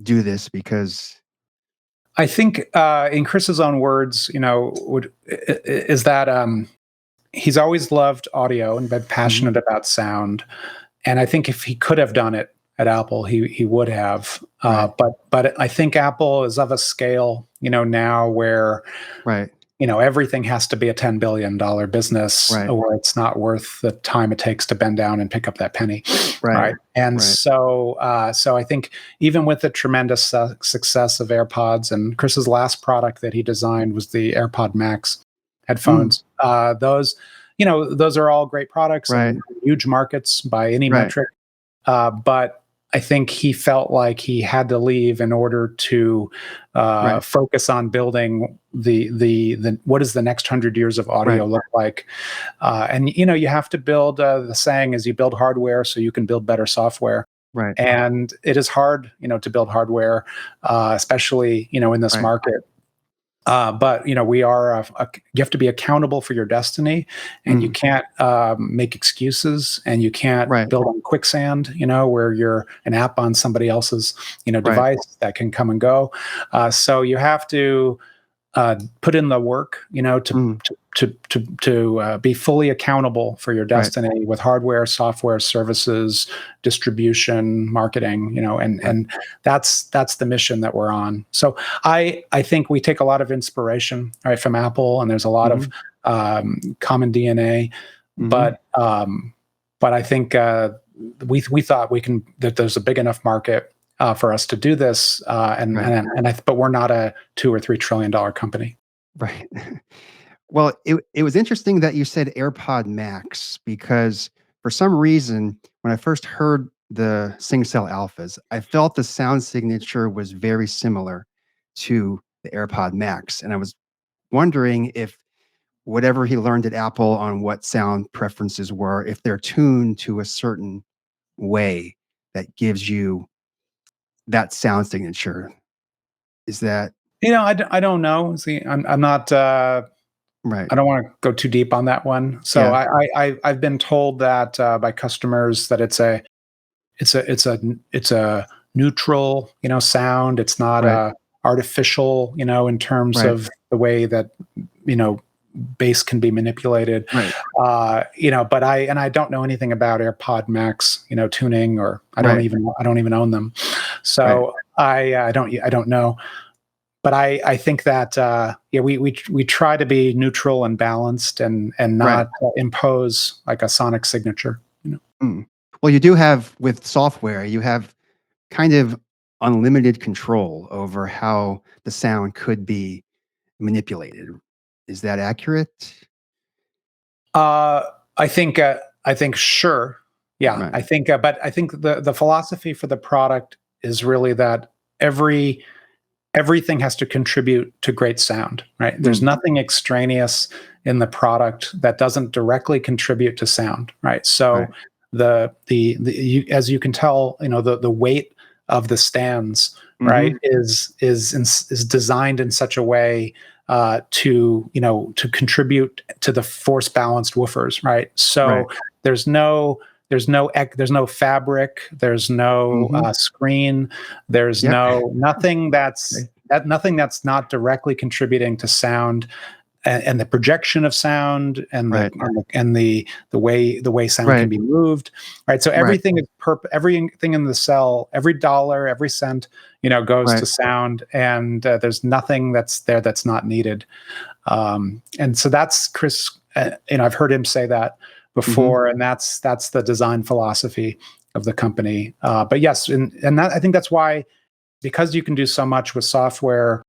D: do this? Because
A: I think in Chris's own words, is that he's always loved audio and been passionate about sound. And I think if he could have done it at Apple, he would have. But I think Apple is of a scale, now where everything has to be a $10 billion business, or it's not worth the time it takes to bend down and pick up that penny. And so I think even with the tremendous success of AirPods, and Chris's last product that he designed was the AirPod Max headphones. Those are all great products, and huge markets by any metric. But I think he felt like he had to leave in order to focus on building the what does the next 100 years of audio look like. And you have to build, the saying is, you build hardware so you can build better software. And it is hard, to build hardware, especially, in this market. But we are you have to be accountable for your destiny, and you can't make excuses, and you can't build on quicksand, where you're an app on somebody else's device that can come and go. So you have to put in the work, to be fully accountable for your destiny with hardware, software, services, distribution, marketing, and that's the mission that we're on. So I think we take a lot of inspiration from Apple, and there's a lot of common DNA, but I think we thought that there's a big enough market for us to do this, but we're not a $2 or $3 trillion company.
D: Right. Well, it was interesting that you said AirPod Max, because for some reason, when I first heard the Syng Cell Alphas, I felt the sound signature was very similar to the AirPod Max. And I was wondering if whatever he learned at Apple on what sound preferences were, if they're tuned to a certain way that gives you that sound signature. Is that?
A: I don't know. See, I'm not. I don't want to go too deep on that one. So I've been told that by customers that it's a neutral, sound. It's not artificial, in terms of the way that, bass can be manipulated. But I don't know anything about AirPod Max, tuning, or I don't even own them. So I don't know. But I think that we try to be neutral and balanced, and not impose like a sonic signature.
D: Well, you do have, with software, you have kind of unlimited control over how the sound could be manipulated. Is that accurate?
A: I think sure. Yeah, I think, but I think the philosophy for the product is really that everything has to contribute to great sound, right? There's nothing extraneous in the product that doesn't directly contribute to sound, right? So as you can tell, the weight of the stands, right, is designed in such a way to contribute to the force balanced woofers, right? So there's no fabric, there's no screen, there's nothing that's not directly contributing to sound and the projection of sound and the way sound can be moved, right? So everything is everything in the cell, every dollar, every cent, goes to sound, and there's nothing that's there that's not needed. And so that's Chris. I've heard him say that before, and that's the design philosophy of the company. But yes, and that, I think that's why, because you can do so much with software,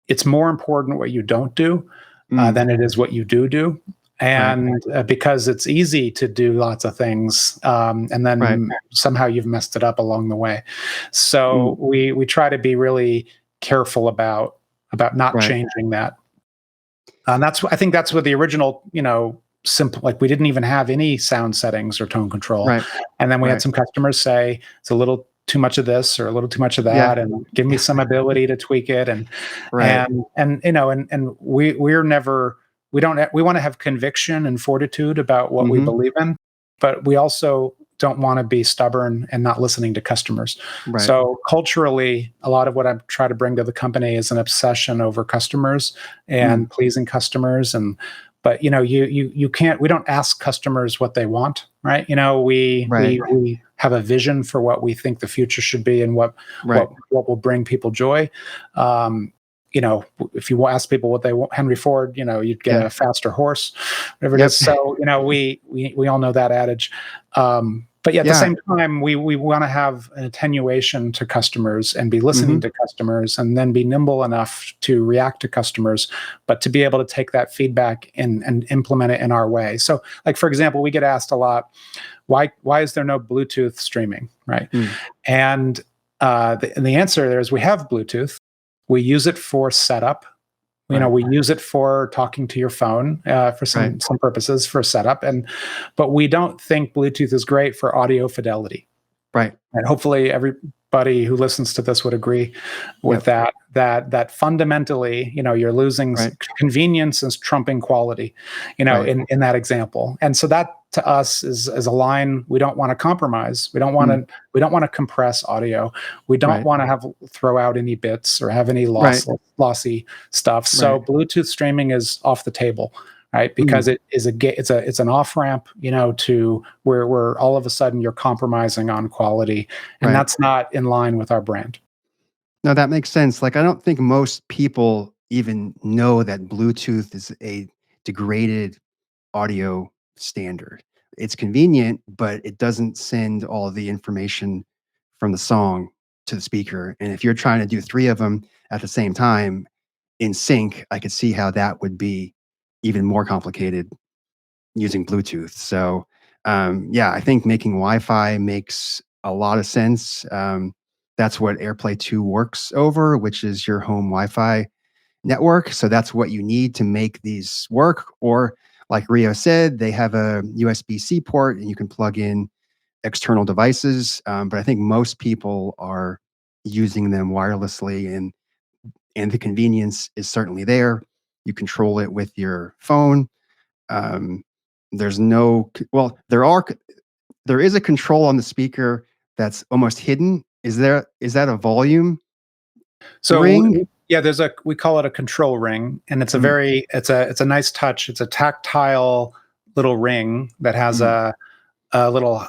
A: it's more important what you don't do than it is what you do. And because it's easy to do lots of things, and then somehow you've messed it up along the way. So we try to be really careful about not changing that. And I think that's what the original, simple, like we didn't even have any sound settings or tone control. And then we had some customers say it's a little too much of this or a little too much of that, and give me some ability to tweak it. And we want to have conviction and fortitude about what we believe in, but we also don't want to be stubborn and not listening to customers. So culturally, a lot of what I try to bring to the company is an obsession over customers and pleasing customers. But you can't. We don't ask customers what they want, right? We have a vision for what we think the future should be and what will bring people joy. If you ask people what they want, Henry Ford, you'd get a faster horse, whatever it is. So we all know that adage. But at the same time, we want to have an attenuation to customers and be listening to customers, and then be nimble enough to react to customers, but to be able to take that feedback and implement it in our way. So, like, for example, we get asked a lot, why is there no Bluetooth streaming, right? And the answer there is we have Bluetooth. We use it for setup. We use it for talking to your phone for some purposes for setup, but we don't think Bluetooth is great for audio fidelity. And hopefully everybody who listens to this would agree with that fundamentally, you're losing convenience is trumping quality, in that example. And so that to us is a line we don't want to compromise. We don't want to compress audio. We don't want to throw out any bits or have any lossy stuff. So Bluetooth streaming is off the table. Right, because it's an off ramp, to where all of a sudden you're compromising on quality, and that's not in line with our brand.
D: No, that makes sense. Like, I don't think most people even know that Bluetooth is a degraded audio standard. It's convenient, but it doesn't send all the information from the song to the speaker. And if you're trying to do 3 of them at the same time in sync, I could see how that would be even more complicated using Bluetooth. So, I think making Wi-Fi makes a lot of sense. That's what AirPlay 2 works over, which is your home Wi-Fi network. So that's what you need to make these work. Or, like Rio said, they have a USB-C port and you can plug in external devices. But I think most people are using them wirelessly, and the convenience is certainly there. You control it with your phone. There is a control on the speaker that's almost hidden. Is that a volume ring?
A: We call it a control ring, and it's it's a nice touch. It's a tactile little ring that has a little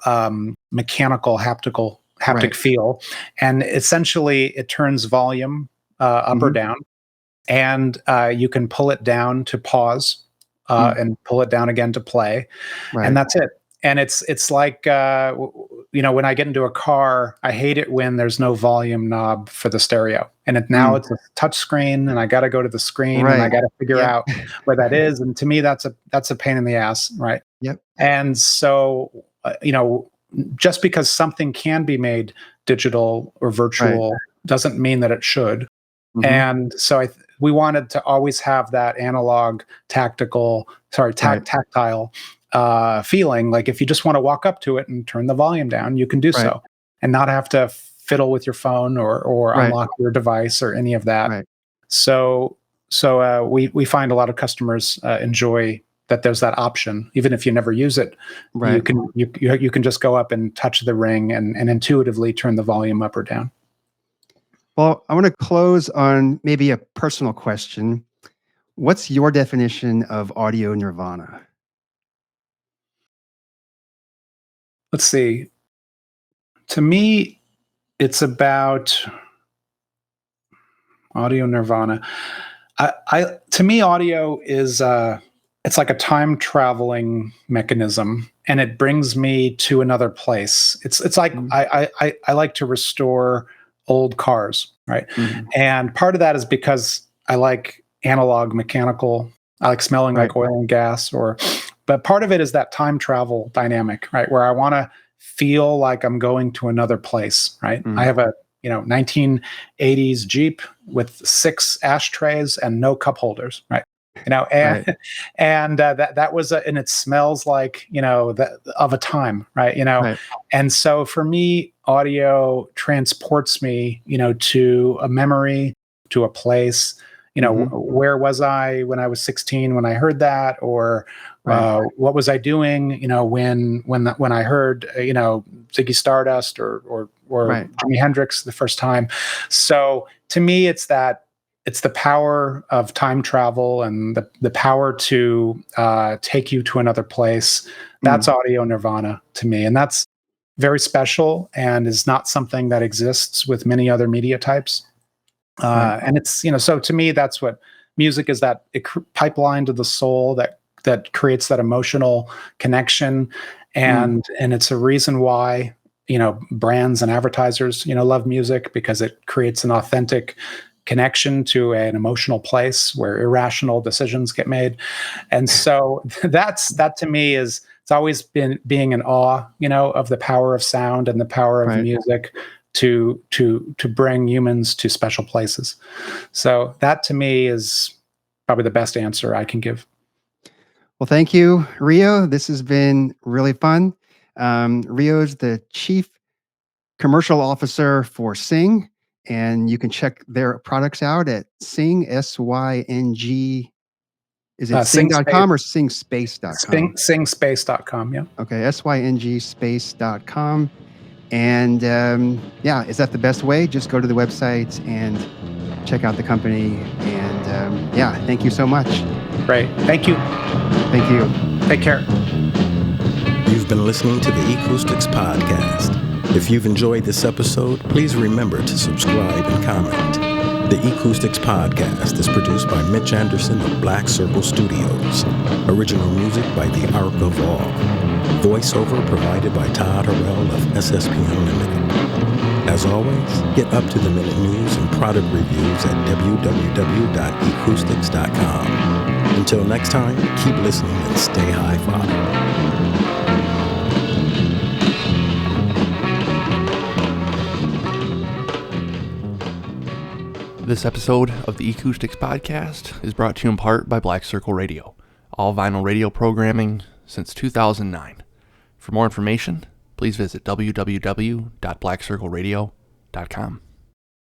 A: mechanical haptic feel, and essentially it turns volume up or down, and you can pull it down to pause and pull it down again to play, and that's it. And it's like when I get into a car, I hate it when there's no volume knob for the stereo, and now it's a touch screen, and I got to go to the screen, and I got to figure out where that is. And to me, that's a pain in the ass, right? And so just because something can be made digital or virtual doesn't mean that it should. And so we wanted to always have that analog, tactile feeling. Like if you just want to walk up to it and turn the volume down, you can do so, and not have to fiddle with your phone or unlock your device or any of that.
D: Right.
A: So we find a lot of customers enjoy that there's that option. Even if you never use it,
D: Right.
A: you can just go up and touch the ring and intuitively turn the volume up or down.
D: Well, I want to close on maybe a personal question. What's your definition of audio nirvana?
A: Let's see. To me, it's about audio nirvana. To me, audio is it's like a time traveling mechanism, and it brings me to another place. It's like I like to restore old cars, right? And part of that is because I like analog mechanical. I like smelling like oil and gas, but part of it is that time travel dynamic, right? Where I want to feel like I'm going to another place, right? I have a 1980s Jeep with 6 ashtrays and no cup holders, right? And that was and it smells like of a time, right? And so for me, audio transports me to a memory, to a place. Where was I when I was 16 when I heard that, or what was I doing when I heard Ziggy Stardust or Jimi Hendrix the first time. So to me, it's the power of time travel and the power to take you to another place. That's audio nirvana to me, and that's very special and is not something that exists with many other media types. And it's so to me, that's what music is, that pipeline to the soul that creates that emotional connection, and it's a reason why brands and advertisers love music, because it creates an authentic connection to an emotional place where irrational decisions get made. And so that to me it's always been being in awe of the power of sound and the power of music to bring humans to special places. So that to me is probably the best answer I can give.
D: Well, thank you, Rio. This has been really fun. Rio's the Chief Commercial Officer for Syng, and you can check their products out at Syng, SYNG. Is it Syng.com or SyngSpace.com?
A: SyngSpace.com, yeah.
D: Okay, SYNGSpace.com. And is that the best way? Just go to the website and check out the company. And thank you so much.
A: Great. Thank you.
D: Thank you.
A: Take care.
B: You've been listening to the Acoustics Podcast. If you've enjoyed this episode, please remember to subscribe and comment. The Acoustics Podcast is produced by Mitch Anderson of Black Circle Studios. Original music by The Arc of All. Voiceover provided by Todd Harrell of SSP Unlimited. As always, get up-to-the-minute news and product reviews at www.ecoustics.com. Until next time, keep listening and stay high-five.
C: This episode of the Acoustics Podcast is brought to you in part by Black Circle Radio, all vinyl radio programming since 2009. For more information, please visit www.blackcircleradio.com.